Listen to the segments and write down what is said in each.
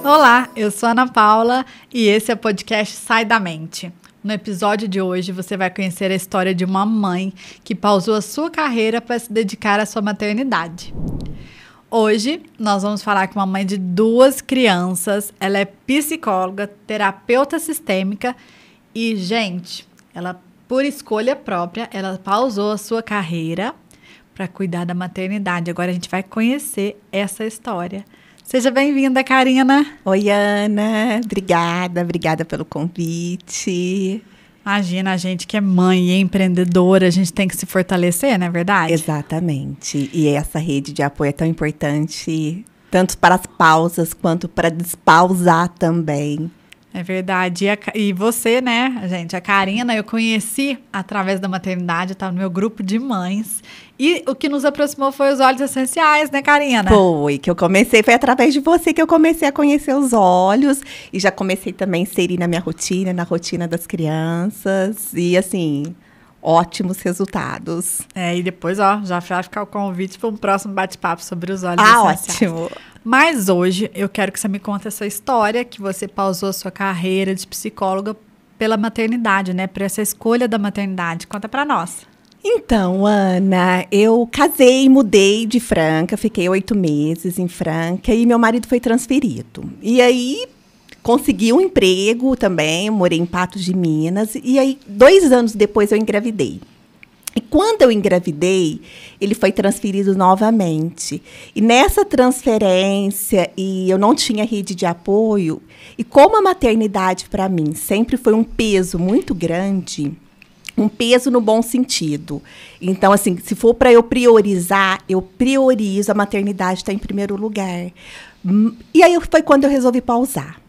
Olá, eu sou a Ana Paula e esse é o podcast Sai da Mente. No episódio de hoje você vai conhecer a história de uma mãe que pausou a sua carreira para se dedicar à sua maternidade. Hoje nós vamos falar com uma mãe de 2 crianças, ela é psicóloga, terapeuta sistêmica e, gente, ela por escolha própria, ela pausou a sua carreira para cuidar da maternidade. Agora a gente vai conhecer essa história. Seja bem-vinda, Karina. Oi, Ana. Obrigada pelo convite. Imagina, a gente que é mãe e empreendedora, a gente tem que se fortalecer, não é verdade? Exatamente. E essa rede de apoio é tão importante, tanto para as pausas quanto para despausar também. É verdade. E você, né, gente? A Karina eu conheci através da maternidade, estava no meu grupo de mães. E o que nos aproximou foi os óleos essenciais, né, Karina? Foi através de você que eu comecei a conhecer os óleos. E já comecei também a inserir na minha rotina, na rotina das crianças. E, assim, ótimos resultados. E depois, já vai ficar o convite para um próximo bate-papo sobre os óleos essenciais. Ótimo! Mas hoje eu quero que você me conte essa história, que você pausou a sua carreira de psicóloga pela maternidade, né? Por essa escolha da maternidade. Conta pra nós. Então, Ana, eu casei, mudei de Franca, fiquei 8 meses em Franca e meu marido foi transferido. E aí, consegui um emprego também, morei em Patos de Minas. E aí, 2 anos depois, eu engravidei. E quando eu engravidei, ele foi transferido novamente. E nessa transferência, eu não tinha rede de apoio, e como a maternidade para mim sempre foi um peso muito grande, um peso no bom sentido. Então, assim, se for para eu priorizo a maternidade está em primeiro lugar. E aí foi quando eu resolvi pausar.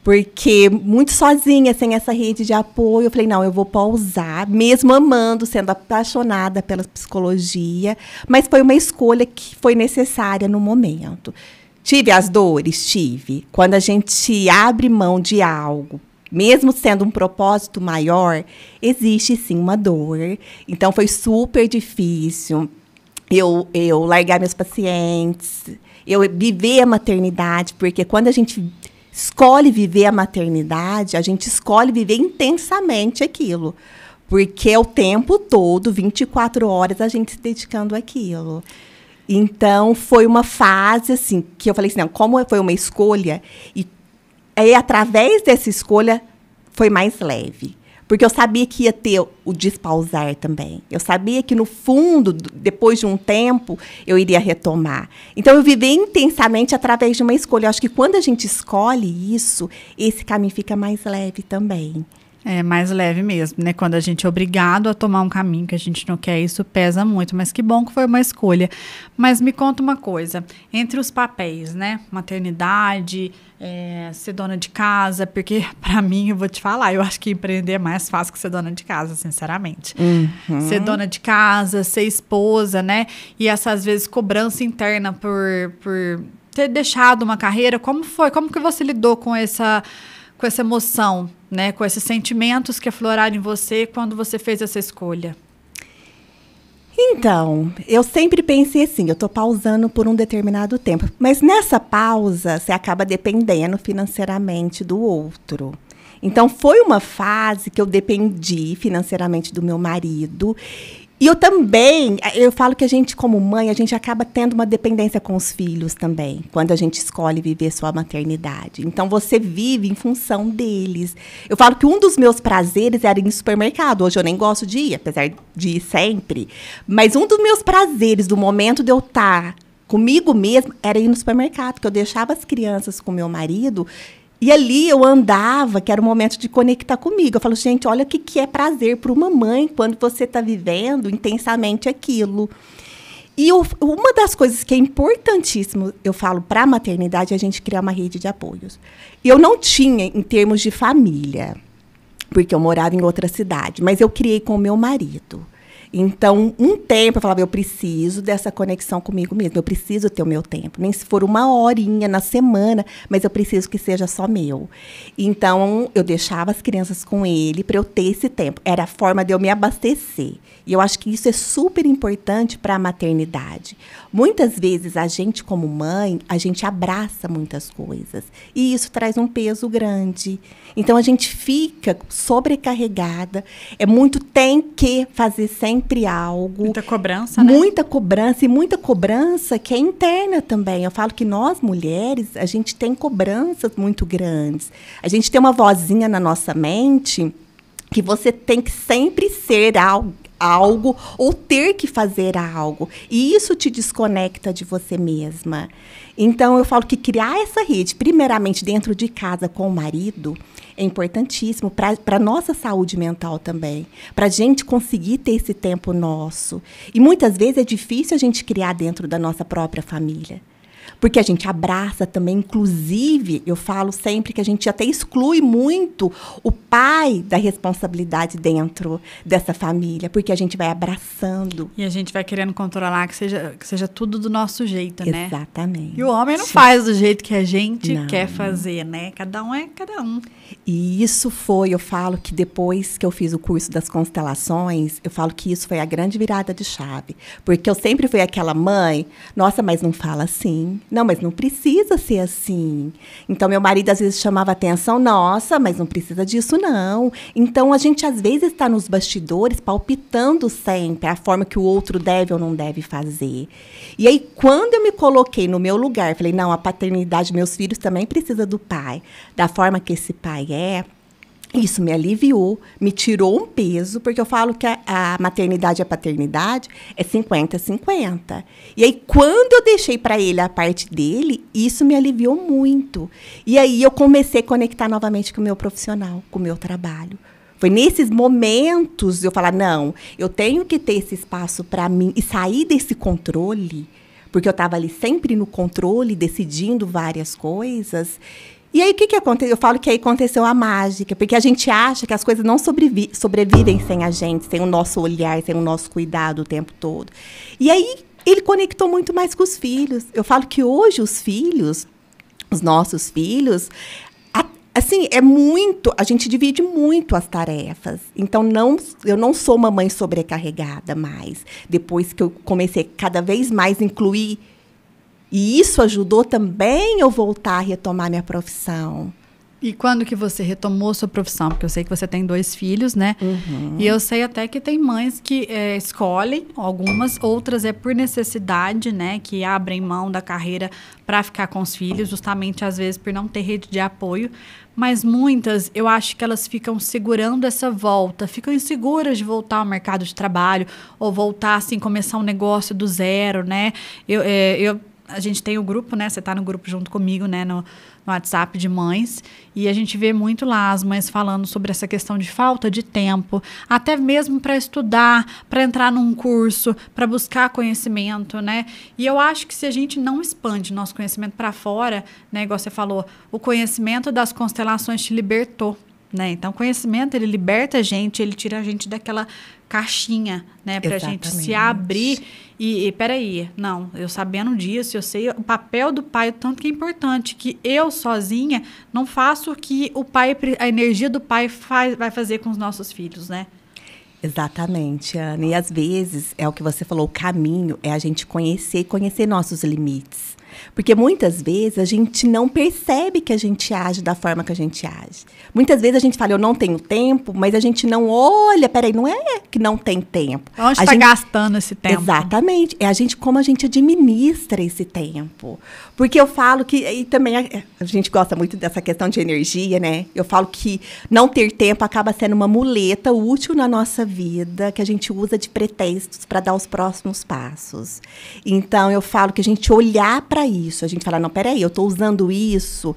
Porque muito sozinha, sem essa rede de apoio, eu falei, não, eu vou pausar, mesmo amando, sendo apaixonada pela psicologia, mas foi uma escolha que foi necessária no momento. Tive as dores? Tive. Quando a gente abre mão de algo, mesmo sendo um propósito maior, existe sim uma dor. Então foi super difícil eu largar meus pacientes, eu viver a maternidade, porque quando a gente escolhe viver a maternidade, a gente escolhe viver intensamente aquilo. Porque é o tempo todo, 24 horas, a gente se dedicando àquilo. Então, foi uma fase, assim, que eu falei assim, não, como foi uma escolha, e aí, através dessa escolha, foi mais leve. Porque eu sabia que ia ter o despausar também. Eu sabia que, no fundo, depois de um tempo, eu iria retomar. Então, eu vivi intensamente através de uma escolha. Eu acho que quando a gente escolhe isso, esse caminho fica mais leve também. É mais leve mesmo, né? Quando a gente é obrigado a tomar um caminho que a gente não quer, isso pesa muito. Mas que bom que foi uma escolha. Mas me conta uma coisa. Entre os papéis, né? Maternidade, ser dona de casa. Porque, pra mim, eu vou te falar, eu acho que empreender é mais fácil que ser dona de casa, sinceramente. Uhum. Ser dona de casa, ser esposa, né? E essa, às vezes, cobrança interna por ter deixado uma carreira. Como foi? Como que você lidou com essa emoção, né, com esses sentimentos que afloraram em você quando você fez essa escolha? Então, eu sempre pensei assim, eu estou pausando por um determinado tempo, mas nessa pausa você acaba dependendo financeiramente do outro. Então, foi uma fase que eu dependi financeiramente do meu marido. E eu falo que a gente, como mãe, a gente acaba tendo uma dependência com os filhos também, quando a gente escolhe viver sua maternidade. Então, você vive em função deles. Eu falo que um dos meus prazeres era ir no supermercado. Hoje eu nem gosto de ir, apesar de ir sempre. Mas um dos meus prazeres, do momento de eu estar comigo mesma, era ir no supermercado, que eu deixava as crianças com meu marido. E ali eu andava, que era o momento de conectar comigo. Eu falo, gente, olha o que é prazer para uma mãe quando você está vivendo intensamente aquilo. E uma das coisas que é importantíssimo, eu falo, para a maternidade, é a gente criar uma rede de apoios. E eu não tinha em termos de família, porque eu morava em outra cidade, mas eu criei com o meu marido. Então, um tempo eu falava, eu preciso dessa conexão comigo mesmo, eu preciso ter o meu tempo. Nem se for uma horinha na semana, mas eu preciso que seja só meu. Então, eu deixava as crianças com ele para eu ter esse tempo. Era a forma de eu me abastecer. E eu acho que isso é super importante para a maternidade. Muitas vezes, a gente, como mãe, a gente abraça muitas coisas. E isso traz um peso grande. Então, a gente fica sobrecarregada. É muito tem que fazer sempre algo. Muita cobrança, né? Muita cobrança. E muita cobrança que é interna também. Eu falo que nós, mulheres, a gente tem cobranças muito grandes. A gente tem uma vozinha na nossa mente que você tem que sempre ser algo ou ter que fazer algo. E isso te desconecta de você mesma. Então, eu falo que criar essa rede, primeiramente dentro de casa com o marido, é importantíssimo para a nossa saúde mental também. Para a gente conseguir ter esse tempo nosso. E muitas vezes é difícil a gente criar dentro da nossa própria família. Porque a gente abraça também, inclusive, eu falo sempre que a gente até exclui muito o pai da responsabilidade dentro dessa família, porque a gente vai abraçando. E a gente vai querendo controlar que seja tudo do nosso jeito, né? Exatamente. E o homem não faz do jeito que a gente Não. quer fazer, né? Cada um é cada um. E isso foi, eu falo que depois que eu fiz o curso das constelações, eu falo que isso foi a grande virada de chave. Porque eu sempre fui aquela mãe, nossa, mas não fala assim. Não, mas não precisa ser assim. Então, meu marido às vezes chamava atenção, nossa, mas não precisa disso não. Então, a gente às vezes está nos bastidores palpitando sempre a forma que o outro deve ou não deve fazer. E aí, quando eu me coloquei no meu lugar, falei, não, a paternidade, meus filhos também precisam do pai. Da forma que esse pai é, isso me aliviou, me tirou um peso, porque eu falo que a maternidade e a paternidade é 50-50. E aí, quando eu deixei para ele a parte dele, isso me aliviou muito. E aí, eu comecei a conectar novamente com o meu profissional, com o meu trabalho. Foi nesses momentos eu falar, não, eu tenho que ter esse espaço para mim e sair desse controle, porque eu estava ali sempre no controle, decidindo várias coisas. E aí, o que aconteceu? Eu falo que aí aconteceu a mágica, porque a gente acha que as coisas não sobrevivem sem a gente, sem o nosso olhar, sem o nosso cuidado o tempo todo. E aí, ele conectou muito mais com os filhos. Eu falo que hoje os filhos, os nossos filhos, assim, a gente divide muito as tarefas. Então, eu não sou uma mãe sobrecarregada mais. Depois que eu comecei cada vez mais a incluir. E isso ajudou também eu voltar a retomar minha profissão. E quando que você retomou sua profissão? Porque eu sei que você tem 2 filhos, né? Uhum. E eu sei até que tem mães que escolhem algumas, outras é por necessidade, né? Que abrem mão da carreira para ficar com os filhos, justamente às vezes por não ter rede de apoio. Mas muitas, eu acho que elas ficam segurando essa volta, ficam inseguras de voltar ao mercado de trabalho ou voltar, assim, começar um negócio do zero, né? A gente tem o grupo, né? Você está no grupo junto comigo, né? No WhatsApp de mães. E a gente vê muito lá as mães falando sobre essa questão de falta de tempo. Até mesmo para estudar, para entrar num curso, para buscar conhecimento, né? E eu acho que se a gente não expande nosso conhecimento para fora, né? Igual você falou, o conhecimento das constelações te libertou, né? Então, o conhecimento, ele liberta a gente, ele tira a gente daquela caixinha, né? Pra gente se abrir e peraí, não, eu sabendo disso, eu sei o papel do pai, o tanto que é importante, que eu sozinha não faço o que o pai, a energia do pai vai fazer com os nossos filhos, né? Exatamente, Ana. E às vezes, é o que você falou, o caminho é a gente conhecer e conhecer nossos limites. Porque muitas vezes a gente não percebe que a gente age da forma que a gente age. Muitas vezes a gente fala, eu não tenho tempo, mas a gente não olha, peraí, não é que não tem tempo. Onde está gastando esse tempo? Exatamente. É como a gente administra esse tempo. Porque eu falo que, e também a gente gosta muito dessa questão de energia, né? Eu falo que não ter tempo acaba sendo uma muleta útil na nossa vida, que a gente usa de pretextos para dar os próximos passos. Então, eu falo que a gente olhar para isso, a gente fala, não, peraí, eu estou usando isso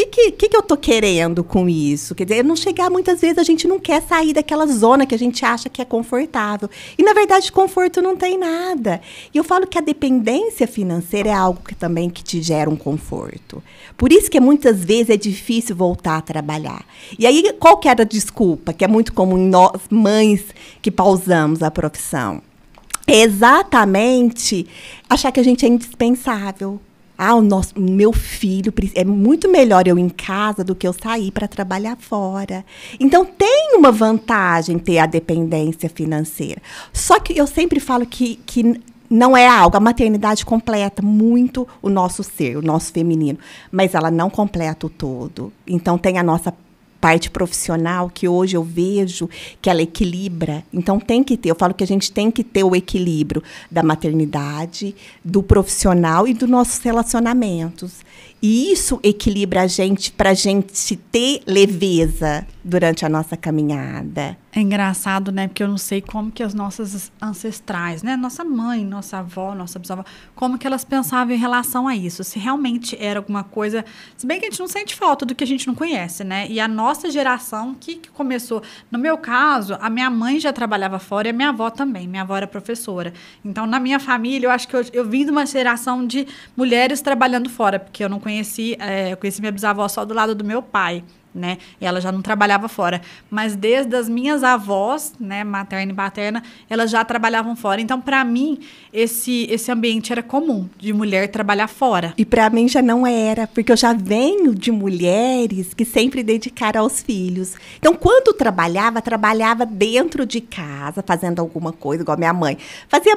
que eu tô querendo com isso? Quer dizer, não chegar, muitas vezes a gente não quer sair daquela zona que a gente acha que é confortável. E, na verdade, conforto não tem nada. E eu falo que a dependência financeira é algo que também que te gera um conforto. Por isso que muitas vezes é difícil voltar a trabalhar. E aí, qual que era a desculpa? Que é muito comum em nós, mães, que pausamos a profissão. É exatamente achar que a gente é indispensável. O meu filho, é muito melhor eu em casa do que eu sair para trabalhar fora. Então, tem uma vantagem ter a dependência financeira. Só que eu sempre falo que não é algo, a maternidade completa muito o nosso ser, o nosso feminino, mas ela não completa o todo. Então, tem a nossa parte profissional, que hoje eu vejo que ela equilibra. Então, tem que ter. Eu falo que a gente tem que ter o equilíbrio da maternidade, do profissional e dos nossos relacionamentos. E isso equilibra a gente para a gente ter leveza durante a nossa caminhada. É engraçado, né? Porque eu não sei como que as nossas ancestrais, né? Nossa mãe, nossa avó, nossa bisavó, como que elas pensavam em relação a isso. Se realmente era alguma coisa... Se bem que a gente não sente falta do que a gente não conhece, né? E a nossa geração que começou... No meu caso, a minha mãe já trabalhava fora e a minha avó também. Minha avó era professora. Então, na minha família, eu acho que eu vim de uma geração de mulheres trabalhando fora, porque eu não conheci... eu conheci minha bisavó só do lado do meu pai, né? E ela já não trabalhava fora. Mas desde as minhas avós, né, materna e paterna, elas já trabalhavam fora. Então, para mim, esse ambiente era comum, de mulher trabalhar fora. E para mim já não era, porque eu já venho de mulheres que sempre dedicaram aos filhos. Então, quando trabalhava dentro de casa, fazendo alguma coisa, igual a minha mãe. Fazia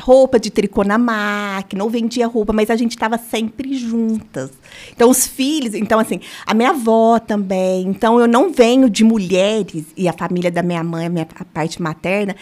roupa de tricô na máquina, ou vendia roupa, mas a gente estava sempre juntas. Então, os filhos... Então, assim, a minha avó também. Então, eu não venho de mulheres, e a família da minha mãe, a parte materna,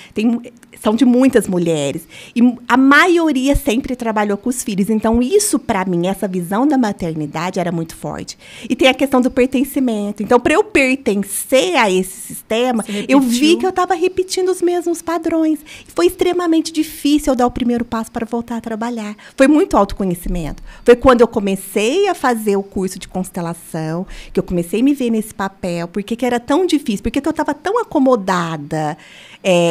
são de muitas mulheres. E a maioria sempre trabalhou com os filhos. Então, isso, para mim, essa visão da maternidade era muito forte. E tem a questão do pertencimento. Então, para eu pertencer a esse sistema, eu vi que eu estava repetindo os mesmos padrões. E foi extremamente difícil eu dar o primeiro passo para voltar a trabalhar. Foi muito autoconhecimento. Foi quando eu comecei a fazer o curso de constelação, que eu comecei a me ver nesse papel, porque que era tão difícil, porque eu estava tão acomodada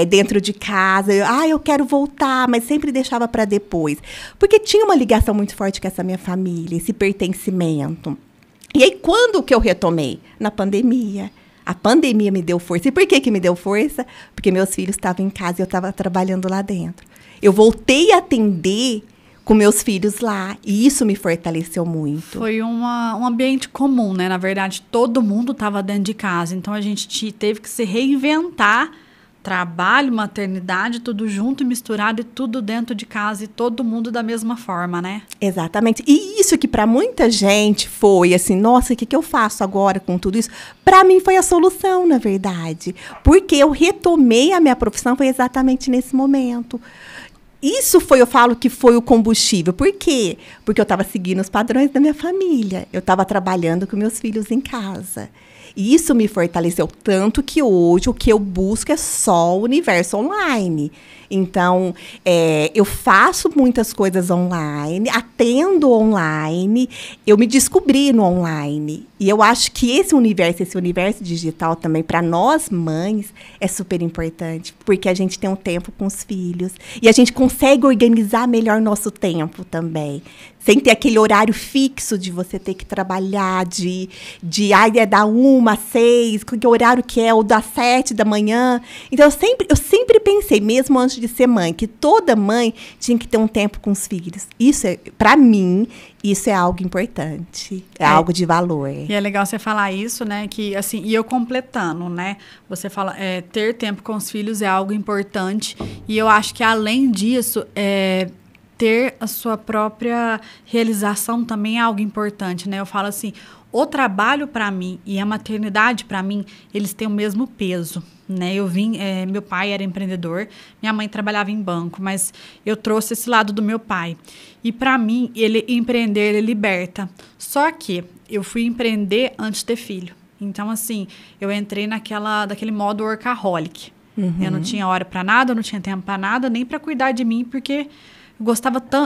dentro de casa. Eu quero voltar, mas sempre deixava para depois. Porque tinha uma ligação muito forte com essa minha família, esse pertencimento. E aí, quando que eu retomei? Na pandemia. A pandemia me deu força. E por que me deu força? Porque meus filhos estavam em casa e eu estava trabalhando lá dentro. Eu voltei a atender com meus filhos lá. E isso me fortaleceu muito. Foi um ambiente comum, né? Na verdade, todo mundo estava dentro de casa. Então, a gente teve que se reinventar. Trabalho, maternidade, tudo junto e misturado e tudo dentro de casa e todo mundo da mesma forma, né? Exatamente. E isso que para muita gente foi assim, nossa, o que eu faço agora com tudo isso? Para mim foi a solução, na verdade. Porque eu retomei a minha profissão, foi exatamente nesse momento. Isso eu falo que foi o combustível. Por quê? Porque eu estava seguindo os padrões da minha família. Eu estava trabalhando com meus filhos em casa. E isso me fortaleceu tanto que hoje o que eu busco é só o universo online. Então, eu faço muitas coisas online, atendo online, eu me descobri no online. E eu acho que esse universo digital também, para nós mães, é super importante, porque a gente tem um tempo com os filhos e a gente consegue organizar melhor nosso tempo também. Sem ter aquele horário fixo de você ter que trabalhar, é da 1 às 6, que horário que é, ou das 7 da manhã. Então, eu sempre pensei, mesmo antes de ser mãe, que toda mãe tinha que ter um tempo com os filhos. Isso, para mim, isso é algo importante, é algo de valor. E é legal você falar isso, né, que assim, e eu completando, né, você fala, ter tempo com os filhos é algo importante, e eu acho que além disso, ter a sua própria realização também é algo importante, né? Eu falo assim, o trabalho para mim e a maternidade para mim, eles têm o mesmo peso, né? Meu pai era empreendedor, minha mãe trabalhava em banco, mas eu trouxe esse lado do meu pai. E para mim, empreender, ele liberta. Só que eu fui empreender antes de ter filho. Então, assim, eu entrei daquele modo workaholic. Uhum. Eu não tinha hora para nada, eu não tinha tempo para nada, nem para cuidar de mim, porque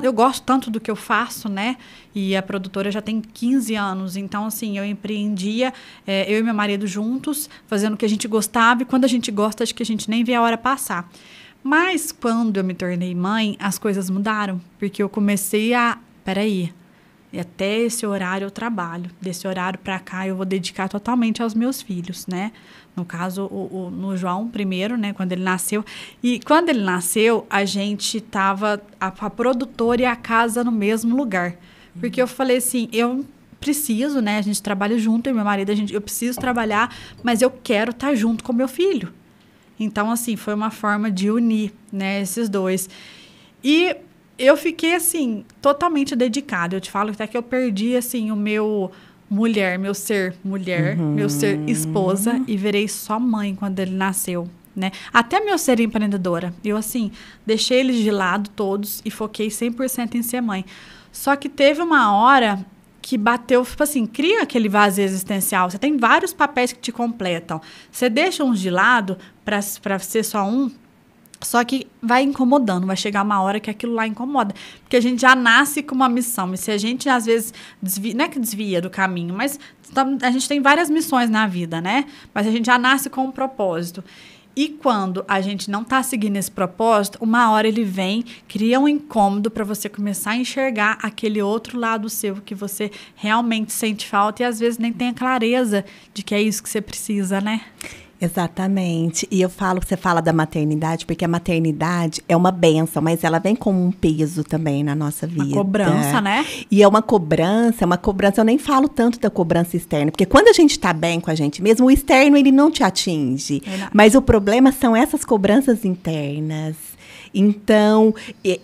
eu gosto tanto do que eu faço, né? E a produtora já tem 15 anos. Então, assim, eu empreendia, eu e meu marido juntos, fazendo o que a gente gostava. E quando a gente gosta, acho que a gente nem vê a hora passar. Mas, quando eu me tornei mãe, as coisas mudaram. Porque eu comecei a... Peraí, e até esse horário eu trabalho. Desse horário para cá, eu vou dedicar totalmente aos meus filhos, né? No caso, no João, primeiro, né? Quando ele nasceu. E quando ele nasceu, a gente tava... A produtora e a casa no mesmo lugar. Porque eu falei assim, eu preciso, né? A gente trabalha junto, eu e meu marido, eu preciso trabalhar, mas eu quero estar junto com meu filho. Então, assim, foi uma forma de unir, né? Esses dois. E eu fiquei, assim, totalmente dedicada. Eu te falo até que eu perdi, assim, o meu... meu ser mulher, meu ser esposa, e virei só mãe quando ele nasceu, né? Até meu ser empreendedora. Eu, assim, deixei eles de lado todos e foquei 100% em ser mãe. Só que teve uma hora que bateu, tipo assim, cria aquele vazio existencial. Você tem vários papéis que te completam. Você deixa uns de lado para ser só um, só que vai incomodando, vai chegar uma hora que aquilo lá incomoda. Porque a gente já nasce com uma missão. E se a gente, às vezes, desvia, não é que desvia do caminho, mas a gente tem várias missões na vida, né? Mas a gente já nasce com um propósito. E quando a gente não está seguindo esse propósito, uma hora ele vem, cria um incômodo para você começar a enxergar aquele outro lado seu que você realmente sente falta e às vezes nem tem a clareza de que é isso que você precisa, né? Exatamente. E você fala da maternidade, porque a maternidade é uma bênção, mas ela vem com um peso também na nossa vida. Uma cobrança, né? E é uma cobrança, eu nem falo tanto da cobrança externa, porque quando a gente está bem com a gente mesmo, o externo ele não te atinge. Verdade. Mas o problema são essas cobranças internas. Então,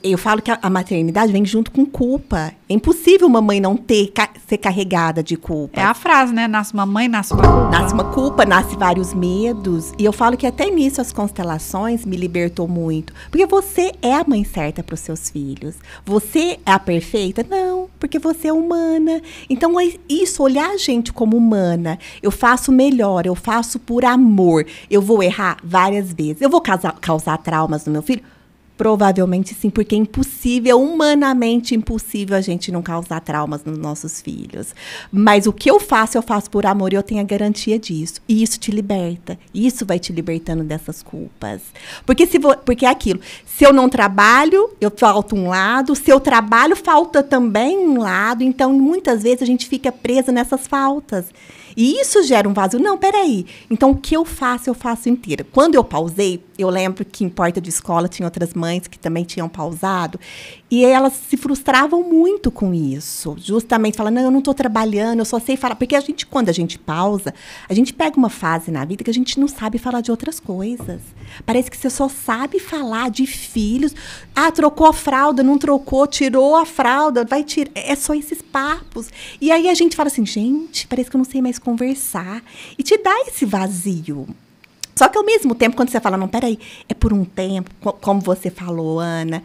eu falo que a maternidade vem junto com culpa. É impossível uma mãe não ser carregada de culpa. É a frase, né? Nasce uma mãe, nasce uma culpa. Nasce uma culpa, nasce vários medos. E eu falo que até nisso as constelações me libertou muito. Porque você é a mãe certa para os seus filhos. Você é a perfeita? Não, porque você é humana. Então, é isso, olhar a gente como humana. Eu faço melhor, eu faço por amor. Eu vou errar várias vezes. Eu vou causar traumas no meu filho? Provavelmente sim, porque é impossível, humanamente impossível a gente não causar traumas nos nossos filhos. Mas o que eu faço por amor e eu tenho a garantia disso. E isso te liberta. Isso vai te libertando dessas culpas. Porque é aquilo. Se eu não trabalho, eu falto um lado. Se eu trabalho, falta também um lado. Então, muitas vezes a gente fica presa nessas faltas. E isso gera um vazio. Não, peraí. Então, o que eu faço inteira. Quando eu pausei, eu lembro que em porta de escola tinha outras mães que também tinham pausado. E elas se frustravam muito com isso. Justamente falando, não, eu não estou trabalhando, eu só sei falar. Porque quando a gente pausa, a gente pega uma fase na vida que a gente não sabe falar de outras coisas. Parece que você só sabe falar de filhos. Ah, trocou a fralda, não trocou, tirou a fralda, vai tirar. É só esses papos. E aí a gente fala assim, gente, parece que eu não sei mais conversar. E te dá esse vazio. Só que, ao mesmo tempo, quando você fala, não, peraí, é por um tempo, como você falou, Ana,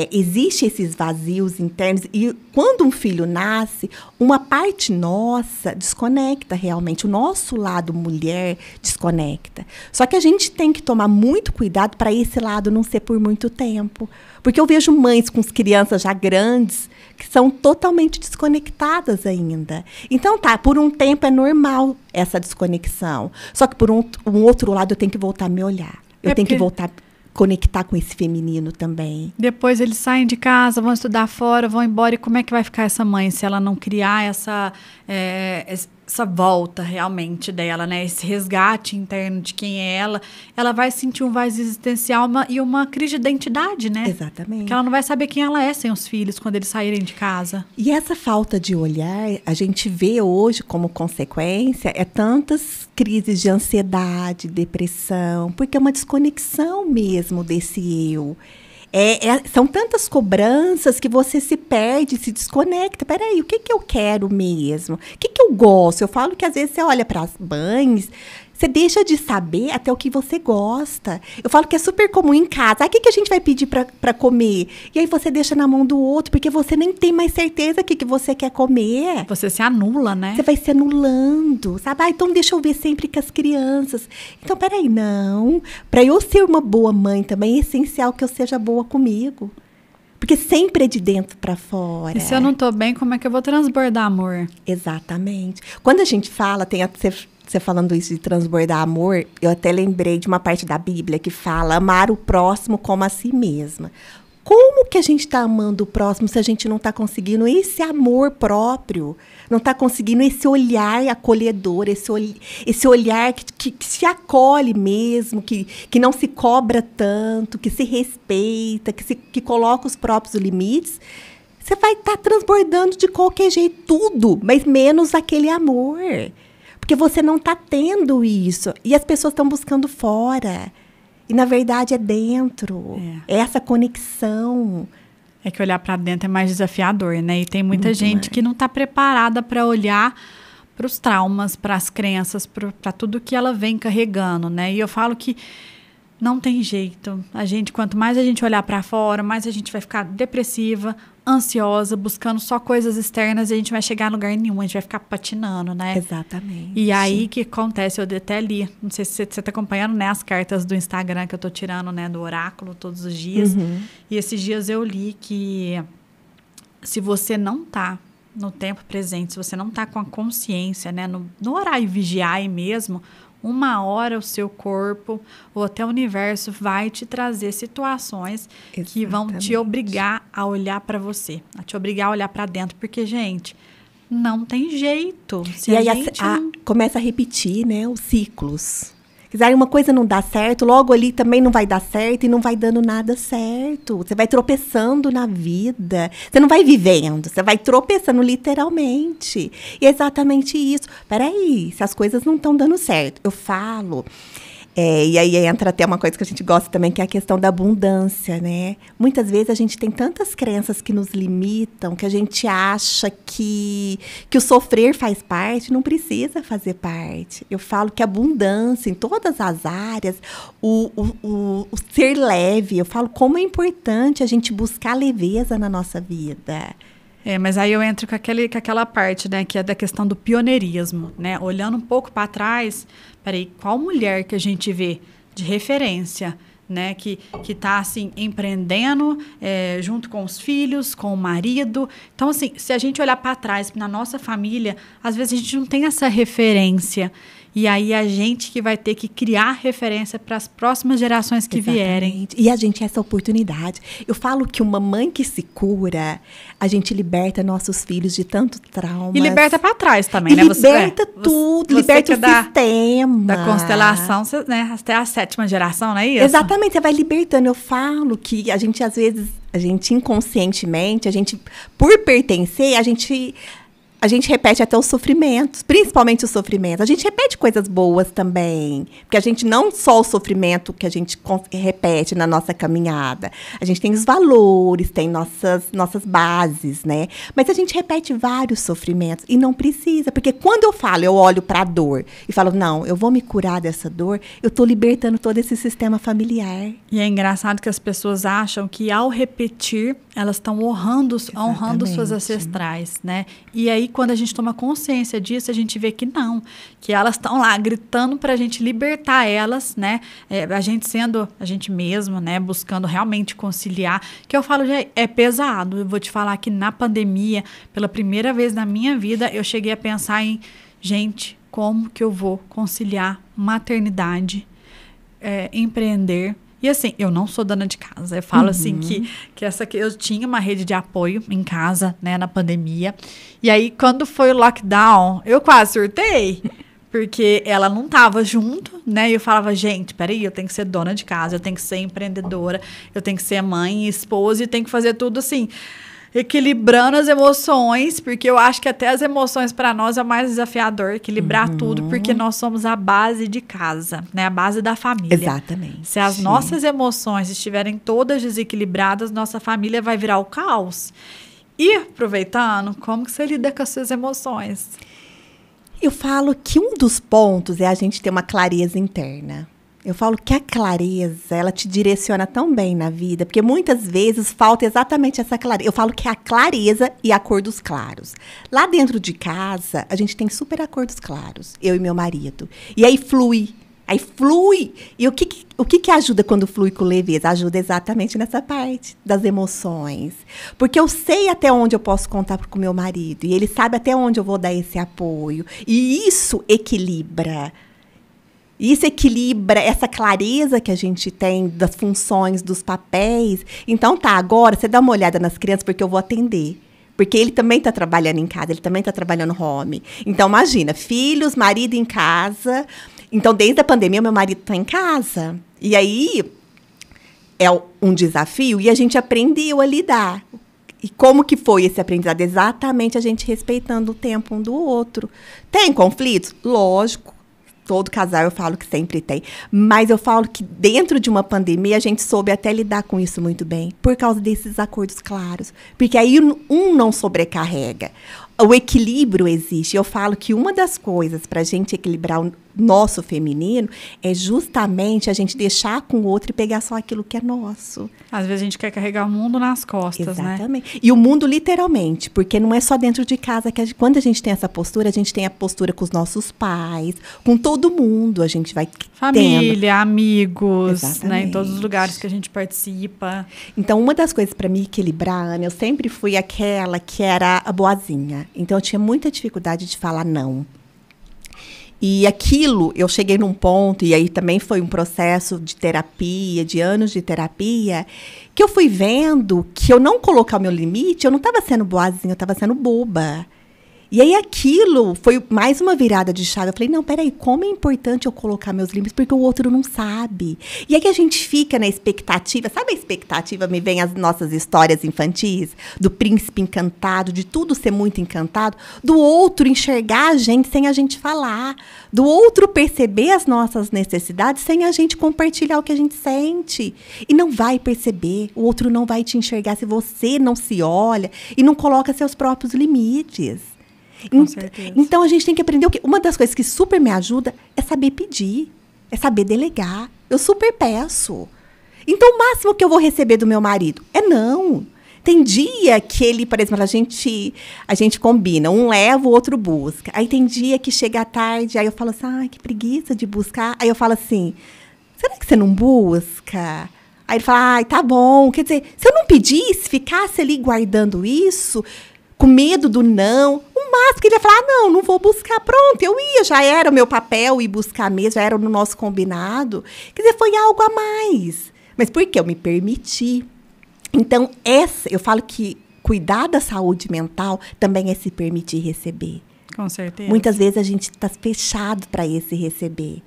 existe esses vazios internos. E quando um filho nasce, uma parte nossa desconecta realmente. O nosso lado mulher desconecta. Só que a gente tem que tomar muito cuidado para esse lado não ser por muito tempo. Porque eu vejo mães com as crianças já grandes que são totalmente desconectadas ainda. Então, por um tempo é normal essa desconexão. Só que, por um outro lado, eu tenho que voltar a me olhar. Eu tenho que voltar a conectar com esse feminino também. Depois eles saem de casa, vão estudar fora, vão embora. E como é que vai ficar essa mãe se ela não criar essa volta realmente dela, né? Esse resgate interno de quem é ela? Ela vai sentir um vazio existencial e uma crise de identidade, né? Exatamente. Porque ela não vai saber quem ela é sem os filhos quando eles saírem de casa. E essa falta de olhar, a gente vê hoje como consequência, tantas crises de ansiedade, depressão, porque é uma desconexão mesmo desse eu. São tantas cobranças que você se perde, se desconecta. Peraí, o que eu quero mesmo? O que eu gosto? Eu falo que às vezes você olha para as mães, você deixa de saber até o que você gosta. Eu falo que é super comum em casa. O que a gente vai pedir para comer? E aí você deixa na mão do outro, porque você nem tem mais certeza do que você quer comer. Você se anula, né? Você vai se anulando, sabe? Então deixa eu ver sempre com as crianças. Então, peraí, não. Para eu ser uma boa mãe também, é essencial que eu seja boa comigo. Porque sempre é de dentro para fora. E se eu não tô bem, como é que eu vou transbordar amor? Exatamente. Quando a gente fala, você falando isso de transbordar amor, eu até lembrei de uma parte da Bíblia que fala amar o próximo como a si mesma. Como que a gente está amando o próximo se a gente não está conseguindo esse amor próprio? Não está conseguindo esse olhar acolhedor, esse olhar que se acolhe mesmo, que não se cobra tanto, que se respeita, que coloca os próprios limites. Você vai estar transbordando de qualquer jeito tudo, mas menos aquele amor. Porque você não está tendo isso. E as pessoas estão buscando fora. E, na verdade, é dentro. É essa conexão. É que olhar para dentro é mais desafiador, né? E tem muita gente que não está preparada para olhar para os traumas, para as crenças, para tudo que ela vem carregando, né? E eu falo que não tem jeito. Quanto mais a gente olhar para fora, mais a gente vai ficar depressiva, ansiosa, buscando só coisas externas e a gente vai chegar a lugar nenhum, a gente vai ficar patinando, né? Exatamente. E aí, o que acontece? Eu até li, não sei se você está acompanhando, né, as cartas do Instagram que eu tô tirando, né, do oráculo todos os dias. E esses dias eu li que se você não tá no tempo presente, se você não tá com a consciência, né, no orar e vigiar mesmo, uma hora o seu corpo ou até o universo vai te trazer situações que vão te obrigar a olhar para você, a te obrigar a olhar para dentro, porque, gente, não tem jeito. E aí começa a repetir, né, os ciclos. Quer dizer, uma coisa não dá certo, logo ali também não vai dar certo e não vai dando nada certo. Você vai tropeçando na vida. Você não vai vivendo, você vai tropeçando literalmente. E é exatamente isso. Peraí, se as coisas não estão dando certo. Eu falo... e aí entra até uma coisa que a gente gosta também, que é a questão da abundância, né? Muitas vezes a gente tem tantas crenças que nos limitam, que a gente acha que o sofrer faz parte, não precisa fazer parte. Eu falo que a abundância em todas as áreas, o ser leve, eu falo como é importante a gente buscar leveza na nossa vida. Mas aí eu entro com aquela parte, né, que é da questão do pioneirismo, né? Olhando um pouco para trás, peraí, qual mulher que a gente vê de referência, né, que tá, assim, empreendendo junto com os filhos, com o marido. Então, assim, se a gente olhar para trás, na nossa família, às vezes a gente não tem essa referência. E aí a gente que vai ter que criar referência para as próximas gerações que vierem. E a gente essa oportunidade. Eu falo que uma mãe que se cura, a gente liberta nossos filhos de tanto trauma. E liberta para trás também, e né? Liberta tudo, liberta o sistema. Da constelação, né? Até a 7ª geração, não é isso? Exatamente, você vai libertando. Eu falo que a gente, às vezes, inconscientemente, por pertencer, a gente repete até os sofrimentos, principalmente os sofrimentos. A gente repete coisas boas também, porque a gente não só o sofrimento que a gente repete na nossa caminhada. A gente tem os valores, tem nossas bases, né? Mas a gente repete vários sofrimentos e não precisa, porque quando eu olho para a dor e falo, não, eu vou me curar dessa dor, eu estou libertando todo esse sistema familiar. E é engraçado que as pessoas acham que ao repetir, elas estão honrando suas ancestrais, né? E aí, quando a gente toma consciência disso, a gente vê que não, que elas estão lá gritando para a gente libertar elas, né? A gente sendo a gente mesmo, né? Buscando realmente conciliar, que eu falo, é pesado. Eu vou te falar que na pandemia, pela primeira vez na minha vida, eu cheguei a pensar em, gente, como que eu vou conciliar maternidade, empreender. E assim, eu não sou dona de casa. Eu falo assim que eu tinha uma rede de apoio em casa, né, na pandemia. E aí, quando foi o lockdown, eu quase surtei, porque ela não estava junto, né? E eu falava, gente, peraí, eu tenho que ser dona de casa, eu tenho que ser empreendedora, eu tenho que ser mãe, esposa e tenho que fazer tudo assim, equilibrando as emoções, porque eu acho que até as emoções para nós é o mais desafiador, equilibrar tudo, porque nós somos a base de casa, né? A base da família. Exatamente. Se as nossas emoções estiverem todas desequilibradas, nossa família vai virar o caos. E, aproveitando, como que você lida com as suas emoções? Eu falo que um dos pontos é a gente ter uma clareza interna. Eu falo que a clareza, ela te direciona tão bem na vida, porque muitas vezes falta exatamente essa clareza. Eu falo que é a clareza e acordos claros. Lá dentro de casa, a gente tem super acordos claros, eu e meu marido. E aí flui. Aí flui. E o que ajuda quando flui com leveza? Ajuda exatamente nessa parte das emoções. Porque eu sei até onde eu posso contar com o meu marido. E ele sabe até onde eu vou dar esse apoio. E isso equilibra. Isso equilibra essa clareza que a gente tem das funções, dos papéis. Então, agora você dá uma olhada nas crianças, porque eu vou atender. Porque ele também está trabalhando em casa, ele também está trabalhando home. Então, imagina, filhos, marido em casa. Então, desde a pandemia, meu marido está em casa. E aí, é um desafio e a gente aprendeu a lidar. E como que foi esse aprendizado? Exatamente a gente respeitando o tempo um do outro. Tem conflitos? Lógico. Todo casal eu falo que sempre tem. Mas eu falo que dentro de uma pandemia a gente soube até lidar com isso muito bem. Por causa desses acordos claros. Porque aí um não sobrecarrega. O equilíbrio existe. Eu falo que uma das coisas para a gente equilibrar o nosso feminino é justamente a gente deixar com o outro e pegar só aquilo que é nosso. Às vezes a gente quer carregar o mundo nas costas, né? Exatamente. E o mundo literalmente, porque não é só dentro de casa que quando a gente tem essa postura, a gente tem a postura com os nossos pais, com todo mundo, a gente vai família, amigos, exatamente, né, em todos os lugares que a gente participa. Então, uma das coisas para me equilibrar, Ana, eu sempre fui aquela que era a boazinha. Então, eu tinha muita dificuldade de falar não. E aquilo, eu cheguei num ponto, e aí também foi um processo de terapia, de anos de terapia, que eu fui vendo que eu não colocar o meu limite, eu não estava sendo boazinha, eu estava sendo boba. E aí aquilo foi mais uma virada de chave. Eu falei, não, peraí, como é importante eu colocar meus limites, porque o outro não sabe. E aí a gente fica na expectativa, sabe a expectativa, me vem as nossas histórias infantis, do príncipe encantado, de tudo ser muito encantado, do outro enxergar a gente sem a gente falar, do outro perceber as nossas necessidades sem a gente compartilhar o que a gente sente. E não vai perceber, o outro não vai te enxergar se você não se olha e não coloca seus próprios limites. Com certeza. Então, a gente tem que aprender o quê? Uma das coisas que super me ajuda é saber pedir, é saber delegar. Eu super peço. Então, o máximo que eu vou receber do meu marido é não. Tem dia que ele, por exemplo, a gente combina, um leva, o outro busca. Aí tem dia que chega à tarde, aí eu falo assim, ai, que preguiça de buscar. Aí eu falo assim, será que você não busca? Aí ele fala, ai, tá bom. Quer dizer, se eu não pedisse, ficasse ali guardando isso, com medo do não, o máximo que ele ia falar, não vou buscar, pronto, eu ia, já era o meu papel ir buscar mesmo, já era no nosso combinado. Quer dizer, foi algo a mais. Mas por quê? Eu me permiti. Então, eu falo que cuidar da saúde mental também é se permitir receber. Com certeza. Muitas vezes a gente está fechado para esse receber.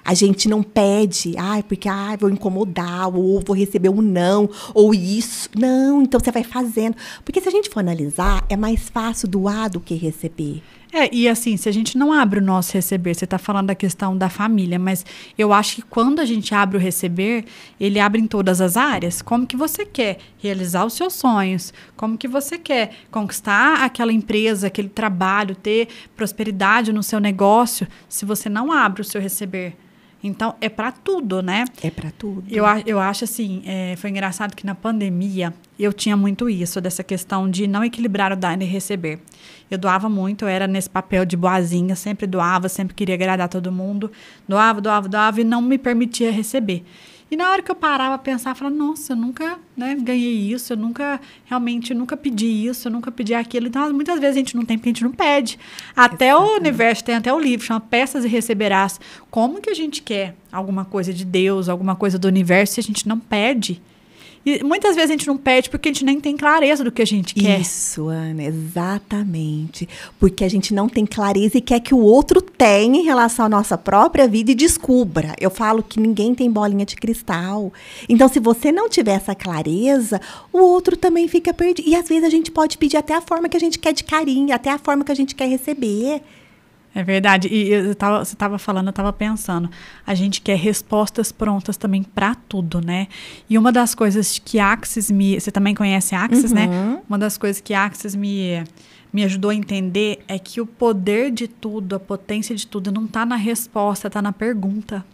A gente não pede, porque vou incomodar, ou vou receber um não, ou isso. Não, então você vai fazendo. Porque se a gente for analisar, é mais fácil doar do que receber. E assim, se a gente não abre o nosso receber, você está falando da questão da família, mas eu acho que quando a gente abre o receber, ele abre em todas as áreas. Como que você quer realizar os seus sonhos? Como que você quer conquistar aquela empresa, aquele trabalho, ter prosperidade no seu negócio, se você não abre o seu receber? Então, é para tudo, né? É para tudo. Eu acho assim, foi engraçado que na pandemia eu tinha muito isso, dessa questão de não equilibrar o dar e receber. Eu doava muito, eu era nesse papel de boazinha, sempre doava, sempre queria agradar todo mundo. Doava e não me permitia receber. E na hora que eu parava a pensar, eu falava, nossa, eu nunca ganhei isso, eu nunca pedi isso, eu nunca pedi aquilo. Então, muitas vezes a gente não tem, porque a gente não pede. Até exatamente. O universo tem até o livro, chama Peças e Receberás. Como que a gente quer alguma coisa de Deus, alguma coisa do universo, se a gente não pede? E muitas vezes a gente não pede porque a gente nem tem clareza do que a gente quer. Isso, Ana, exatamente. Porque a gente não tem clareza e quer que o outro tenha em relação à nossa própria vida e descubra. Eu falo que ninguém tem bolinha de cristal. Então, se você não tiver essa clareza, o outro também fica perdido. E às vezes a gente pode pedir até a forma que a gente quer de carinho, até a forma que a gente quer receber. É verdade. E você estava falando, eu estava pensando. A gente quer respostas prontas também para tudo, né? E uma das coisas que Axis você também conhece Axis, né? Uma das coisas que Axis me ajudou a entender é que o poder de tudo, a potência de tudo, não está na resposta, está na pergunta.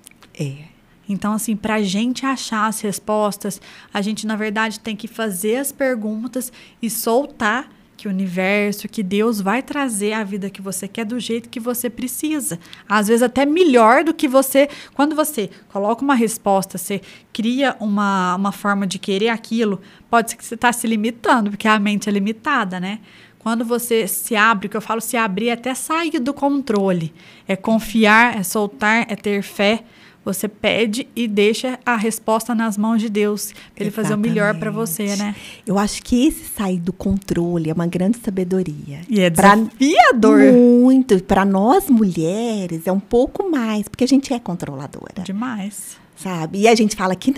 Então, assim, para a gente achar as respostas, a gente, na verdade, tem que fazer as perguntas e soltar que o universo, que Deus vai trazer a vida que você quer do jeito que você precisa. Às vezes até melhor do que você... Quando você coloca uma resposta, você cria uma forma de querer aquilo, pode ser que você está se limitando, porque a mente é limitada, né? Quando você se abre, o que eu falo, se abrir é até sair do controle. É confiar, é soltar, é ter fé. Você pede e deixa a resposta nas mãos de Deus, para Ele fazer o melhor para você, né? Eu acho que esse sair do controle é uma grande sabedoria. E é desafiador. Muito. Para nós mulheres é um pouco mais, porque a gente é controladora. Demais. Sabe? E a gente fala que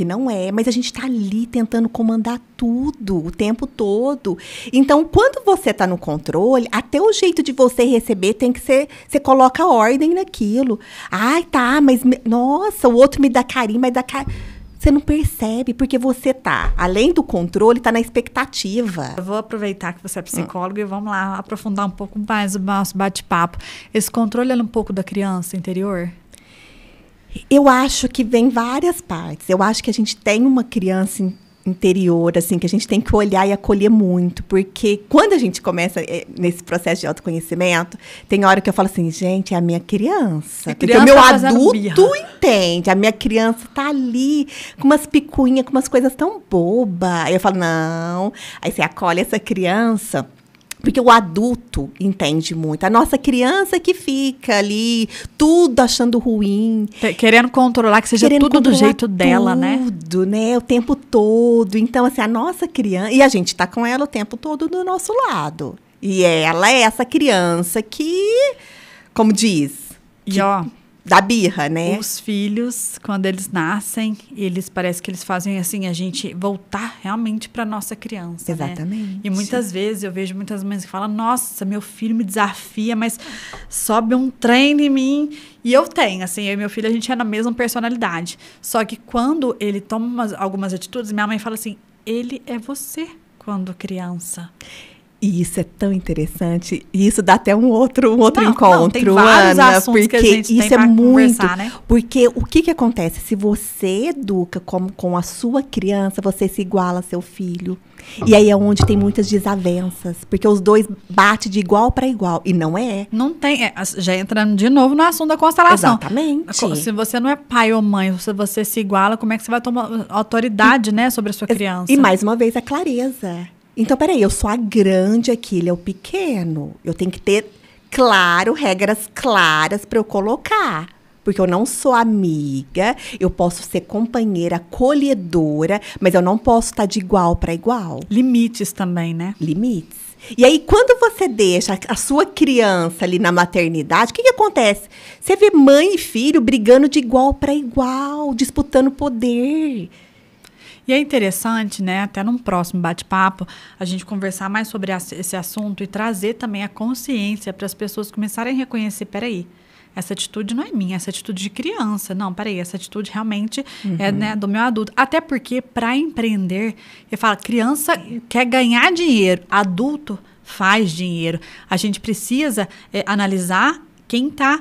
não é, mas a gente está ali tentando comandar tudo o tempo todo. Então, quando você está no controle, até o jeito de você receber tem que ser, você coloca ordem naquilo. Ai, tá, mas, nossa, o outro me dá carinho, mas dá carinho. Você não percebe, porque você tá, além do controle, tá na expectativa. Eu vou aproveitar que você é psicóloga e vamos lá aprofundar um pouco mais o nosso bate-papo. Esse controle é um pouco da criança interior? Eu acho que vem várias partes. Eu acho que a gente tem uma criança interior, assim, que a gente tem que olhar e acolher muito. Porque quando a gente começa nesse processo de autoconhecimento, tem hora que eu falo assim, gente, é a minha criança. Porque o meu adulto entende. A minha criança tá ali com umas picuinhas, com umas coisas tão bobas. Aí eu falo, não. Aí você acolhe essa criança. Porque o adulto entende muito. A nossa criança que fica ali, tudo achando ruim. Querendo controlar, que seja tudo do jeito dela, né? Tudo, né? O tempo todo. Então, assim, a nossa criança... E a gente tá com ela o tempo todo do nosso lado. E ela é essa criança que, como diz... E ó... Da birra, né? Os filhos, quando eles nascem, parece que eles fazem assim, a gente voltar realmente para nossa criança. Exatamente. Né? E muitas vezes, eu vejo muitas mães que falam, nossa, meu filho me desafia, mas sobe um trem em mim. E eu tenho, assim, eu e meu filho, a gente é na mesma personalidade. Só que quando ele toma algumas atitudes, minha mãe fala assim, ele é você quando criança. E isso é tão interessante. E isso dá até um outro encontro, tem vários Ana, assuntos porque que a gente isso tem é muito, né? Porque o que acontece? Se você educa com a sua criança, você se iguala a seu filho. E aí é onde tem muitas desavenças, porque os dois batem de igual para igual. E não é. Não tem. Já entrando de novo no assunto da constelação. Exatamente. Se você não é pai ou mãe, se você se iguala, como é que você vai tomar autoridade, né, sobre a sua criança? E mais uma vez, a clareza. Então, peraí, eu sou a grande aqui, ele é o pequeno. Eu tenho que ter, claro, regras claras para eu colocar. Porque eu não sou amiga, eu posso ser companheira, acolhedora, mas eu não posso estar de igual para igual. Limites também, né? Limites. E aí, quando você deixa a sua criança ali na maternidade, o que acontece? Você vê mãe e filho brigando de igual para igual, disputando poder. E é interessante, né, até num próximo bate-papo, a gente conversar mais sobre esse assunto e trazer também a consciência para as pessoas começarem a reconhecer, peraí, essa atitude não é minha, essa atitude de criança. Não, peraí, essa atitude realmente é, né, do meu adulto. Até porque, para empreender, eu falo, criança quer ganhar dinheiro, adulto faz dinheiro. A gente precisa analisar quem tá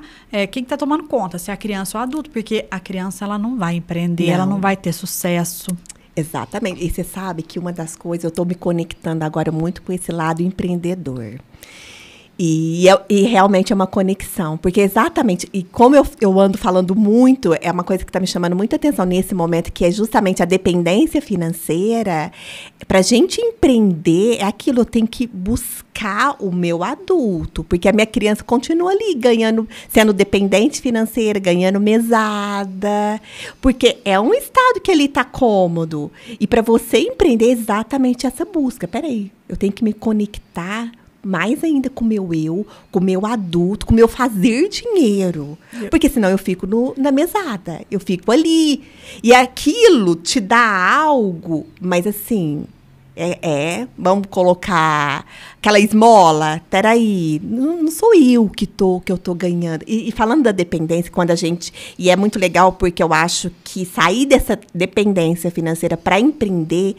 tomando conta, se é a criança ou o adulto, porque a criança ela não vai empreender, ela não vai ter sucesso. Exatamente. E você sabe que uma das coisas, eu estou me conectando agora muito com esse lado empreendedor. E realmente é uma conexão, porque exatamente, e como eu ando falando muito, é uma coisa que está me chamando muita atenção nesse momento, que é justamente a dependência financeira. Para a gente empreender, é aquilo, eu tenho que buscar o meu adulto, porque a minha criança continua ali ganhando, sendo dependente financeira, ganhando mesada, porque é um estado que ele está cômodo. E para você empreender, é exatamente essa busca. Peraí, eu tenho que me conectar mais ainda com o meu eu, com o meu adulto, com o meu fazer dinheiro. Porque senão eu fico na mesada, eu fico ali. E aquilo te dá algo, mas assim, vamos colocar aquela esmola, peraí, não sou eu que eu tô ganhando. E falando da dependência, quando a gente... E é muito legal porque eu acho que sair dessa dependência financeira para empreender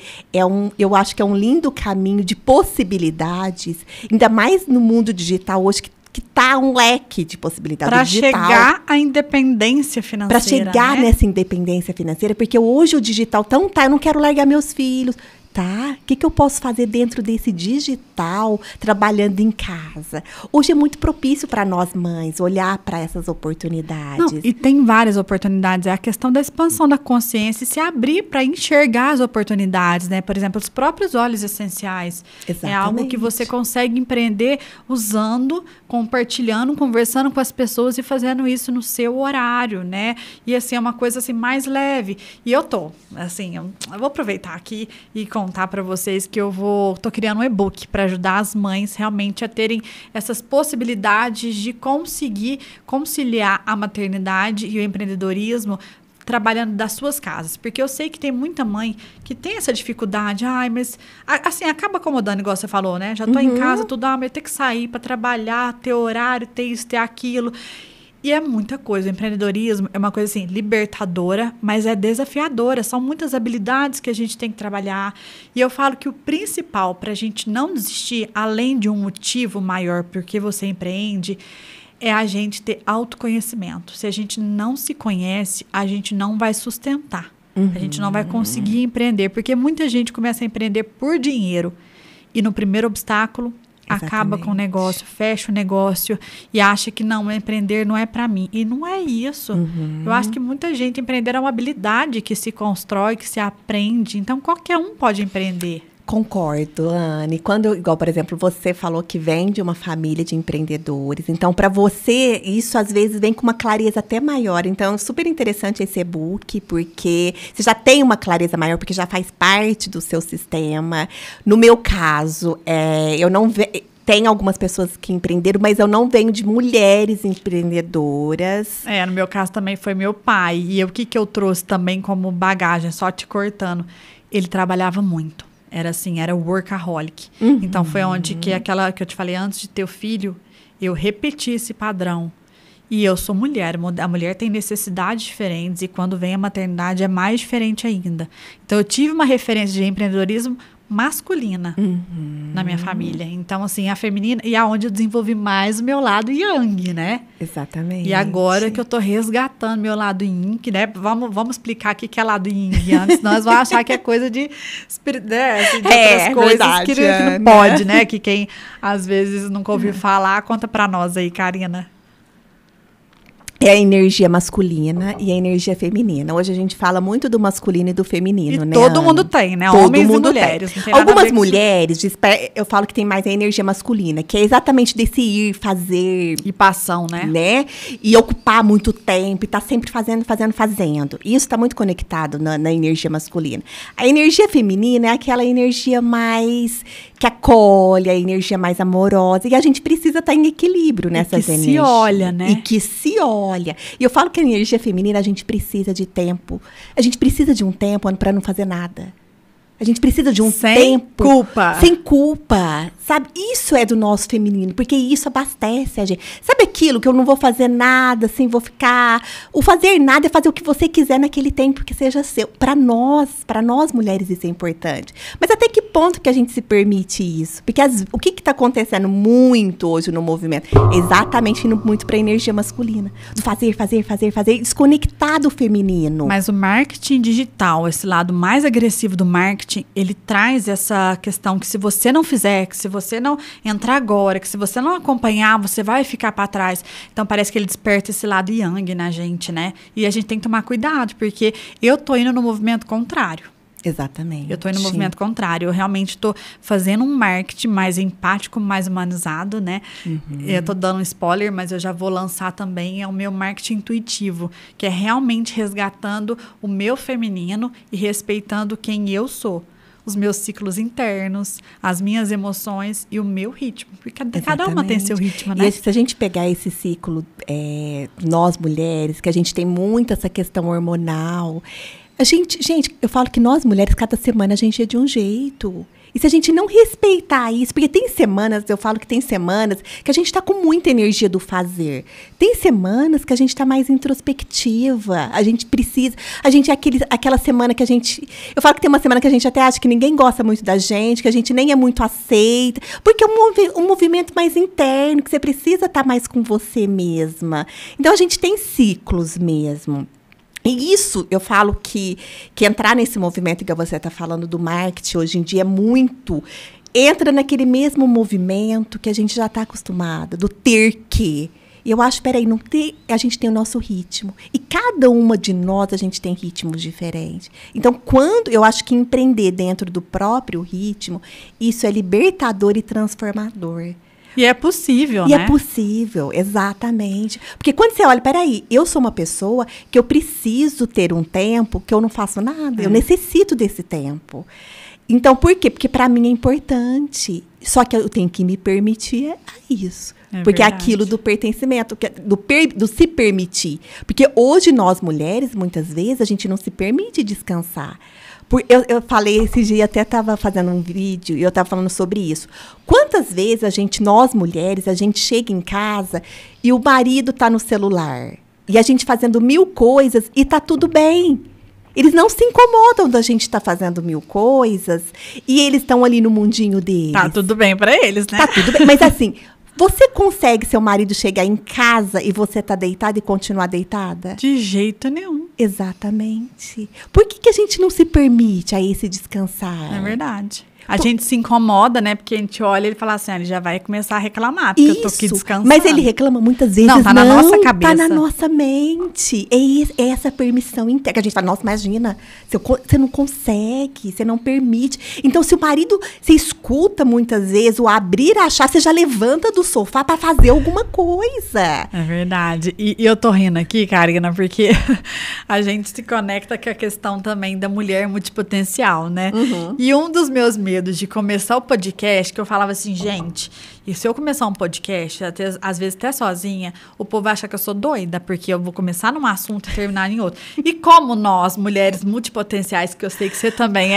eu acho que é um lindo caminho de possibilidades, ainda mais no mundo digital hoje, que tá um leque de possibilidades digital. Para chegar à independência financeira. Para chegar, né, nessa independência financeira, porque hoje o digital eu não quero largar meus filhos. conectar? O que eu posso fazer dentro desse digital, trabalhando em casa? Hoje é muito propício para nós mães olhar para essas oportunidades. Não, e tem várias oportunidades. É a questão da expansão da consciência e se abrir para enxergar as oportunidades, né? Por exemplo, os próprios óleos essenciais. Exatamente. É algo que você consegue empreender usando, compartilhando, conversando com as pessoas e fazendo isso no seu horário, né? E assim, é uma coisa assim mais leve. E eu vou aproveitar aqui e contar para vocês que tô criando um e-book para ajudar as mães realmente a terem essas possibilidades de conseguir conciliar a maternidade e o empreendedorismo trabalhando das suas casas, porque eu sei que tem muita mãe que tem essa dificuldade, mas assim, acaba acomodando, igual você falou, né? Já tô em casa, tudo, mas eu tenho que sair para trabalhar, ter horário, ter isso, ter aquilo. E é muita coisa. O empreendedorismo é uma coisa assim, libertadora, mas é desafiadora. São muitas habilidades que a gente tem que trabalhar. E eu falo que o principal para a gente não desistir, além de um motivo maior porque você empreende, é a gente ter autoconhecimento. Se a gente não se conhece, a gente não vai sustentar. A gente não vai conseguir empreender. Porque muita gente começa a empreender por dinheiro. E no primeiro obstáculo, acaba com o negócio, fecha o negócio e acha que não, empreender não é para mim. E não é isso. Eu acho que muita gente empreender é uma habilidade que se constrói, que se aprende. Então, qualquer um pode empreender. Concordo, Anne. Igual, por exemplo, você falou que vem de uma família de empreendedores. Então, para você, isso às vezes vem com uma clareza até maior. Então, super interessante esse e-book, porque você já tem uma clareza maior, porque já faz parte do seu sistema. No meu caso, eu não tem algumas pessoas que empreenderam, mas eu não venho de mulheres empreendedoras. No meu caso também foi meu pai. E o que eu trouxe também como bagagem, só te cortando, ele trabalhava muito. Era workaholic. Então, foi onde que aquela que eu te falei antes de ter o filho, eu repeti esse padrão. E eu sou mulher. A mulher tem necessidades diferentes e quando vem a maternidade é mais diferente ainda. Então, eu tive uma referência de empreendedorismo masculina na minha família. Então, assim, a feminina... E aonde eu desenvolvi mais o meu lado yang, né? Exatamente. E agora que eu tô resgatando meu lado yin, né? Vamos explicar o que é lado yin e yang, senão nós vamos achar que é coisa de outras coisas verdade, que não pode, né? Que quem, às vezes, nunca ouviu falar, conta pra nós aí, Karina. É a energia masculina e a energia feminina. Hoje a gente fala muito do masculino e do feminino, né? Todo mundo tem, né? Todo Homens mundo e mulheres. Tem. Algumas mulheres, eu falo que tem mais a energia masculina, que é exatamente desse ir, fazer... E passão, né? E ocupar muito tempo, e tá sempre fazendo. E isso tá muito conectado na energia masculina. A energia feminina é aquela energia mais... que acolhe, a energia mais amorosa. E a gente precisa estar em equilíbrio nessas energias. Que se olha, né? E que se olha. E eu falo que a energia feminina, a gente precisa de tempo. A gente precisa de um tempo para não fazer nada. A gente precisa de um tempo... Sem culpa. Sabe? Isso é do nosso feminino, porque isso abastece a gente. Sabe aquilo que eu não vou fazer nada, assim, vou ficar... O fazer nada é fazer o que você quiser naquele tempo que seja seu. Para nós mulheres, isso é importante. Mas até que ponto que a gente se permite isso? Porque o que está acontecendo muito hoje no movimento? Exatamente indo muito para a energia masculina. Do fazer, desconectar do feminino. Mas o marketing digital, esse lado mais agressivo do marketing, ele traz essa questão que se você não fizer, que se você não entrar agora, que se você não acompanhar, você vai ficar para trás. Então, parece que ele desperta esse lado yang na gente, né? E a gente tem que tomar cuidado, porque eu tô indo no movimento contrário. Exatamente. Eu tô indo no movimento contrário. Eu realmente tô fazendo um marketing mais empático, mais humanizado, né? Eu tô dando um spoiler, mas eu já vou lançar também, é o meu marketing intuitivo, que é realmente resgatando o meu feminino e respeitando quem eu sou. Os meus ciclos internos, as minhas emoções e o meu ritmo. Porque cada uma tem seu ritmo, né? E se a gente pegar esse ciclo, nós mulheres, que a gente tem muito essa questão hormonal... Gente, eu falo que nós mulheres, cada semana a gente é de um jeito. E se a gente não respeitar isso, porque tem semanas, eu falo que tem semanas que a gente está com muita energia do fazer. Tem semanas que a gente está mais introspectiva. A gente é aquela semana que a gente... Eu falo que tem uma semana que a gente até acha que ninguém gosta muito da gente, que a gente nem é muito aceita. Porque é um movimento mais interno, que você precisa estar mais com você mesma. Então, a gente tem ciclos mesmo. E isso, eu falo que entrar nesse movimento que você está falando do marketing hoje em dia é muito... Entra naquele mesmo movimento que a gente já está acostumada, do ter que. E eu acho, peraí, não ter, a gente tem o nosso ritmo. E cada uma de nós, a gente tem ritmos diferentes. Então, eu acho que empreender dentro do próprio ritmo, isso é libertador e transformador. E é possível, né? E é possível, exatamente. Porque quando você olha, peraí, eu sou uma pessoa que eu preciso ter um tempo que eu não faço nada. Eu necessito desse tempo. Então, por quê? Porque para mim é importante. Só que eu tenho que me permitir isso. Porque é aquilo do pertencimento, do se permitir. Porque hoje nós, mulheres, muitas vezes, a gente não se permite descansar. Eu falei esse dia, até estava fazendo um vídeo, e eu estava falando sobre isso. Quantas vezes nós mulheres, a gente chega em casa e o marido está no celular. E a gente fazendo 1000 coisas e está tudo bem. Eles não se incomodam da gente estar fazendo 1000 coisas e eles estão ali no mundinho deles. Tá tudo bem para eles, né? Tá tudo bem, mas assim... Você consegue seu marido chegar em casa e você tá deitada e continuar deitada? De jeito nenhum. Exatamente. Por que a gente não se permite a esse descansar? É verdade. A gente se incomoda, né? Porque a gente olha e ele fala assim, ele já vai começar a reclamar, porque eu tô aqui descansando. Mas ele reclama muitas vezes. Não, tá na nossa cabeça. Tá na nossa mente. É essa permissão interna. A gente fala, nossa, imagina, você não consegue, você não permite. Então, se o marido, você escuta muitas vezes o abrir a chave, você já levanta do sofá para fazer alguma coisa. É verdade. E eu tô rindo aqui, Karina, porque a gente se conecta com a questão também da mulher multipotencial, né? Uhum. E um dos meus medos de começar o podcast, que eu falava assim, gente, e se eu começar um podcast, às vezes até sozinha, o povo vai achar que eu sou doida, porque eu vou começar num assunto e terminar em outro. E como nós, mulheres multipotenciais, que eu sei que você também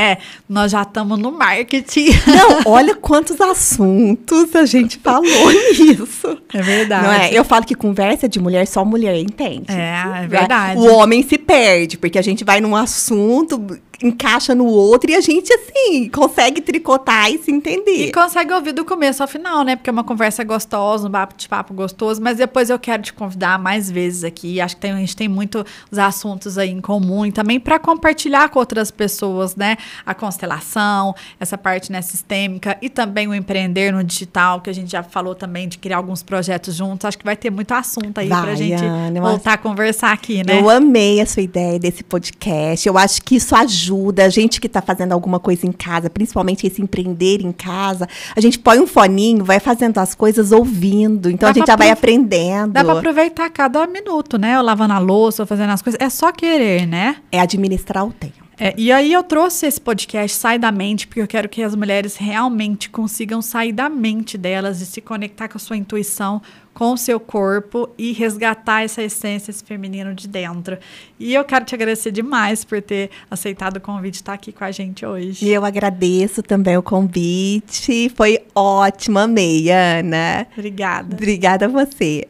nós já estamos no marketing. Não, olha quantos assuntos a gente falou nisso. É verdade. Não é? Eu falo que conversa de mulher, só mulher entende. É verdade. O homem se perde, porque a gente vai num assunto... encaixa no outro e a gente, assim, consegue tricotar e se entender. E consegue ouvir do começo ao final, né? Porque é uma conversa gostosa, um bate-papo gostoso, mas depois eu quero te convidar mais vezes aqui. Acho que a gente tem muitos assuntos aí em comum e também para compartilhar com outras pessoas, né? A constelação, essa parte, né, sistêmica e também o empreender no digital, que a gente já falou também de criar alguns projetos juntos. Acho que vai ter muito assunto aí pra gente voltar a conversar aqui, né? Eu amei a sua ideia desse podcast. Eu acho que isso ajuda a gente que está fazendo alguma coisa em casa, principalmente esse empreender em casa. A gente põe um foninho, vai fazendo as coisas ouvindo. Então, a gente já vai aprendendo. Dá para aproveitar cada minuto, né? Ou lavando a louça, ou fazendo as coisas. É só querer, né? É administrar o tempo. E aí eu trouxe esse podcast Sai da Mente, porque eu quero que as mulheres realmente consigam sair da mente delas e se conectar com a sua intuição, com o seu corpo e resgatar essa essência, esse feminino de dentro. E eu quero te agradecer demais por ter aceitado o convite de estar aqui com a gente hoje. E eu agradeço também o convite. Foi ótimo, amei, Ana. Obrigada. Obrigada a você.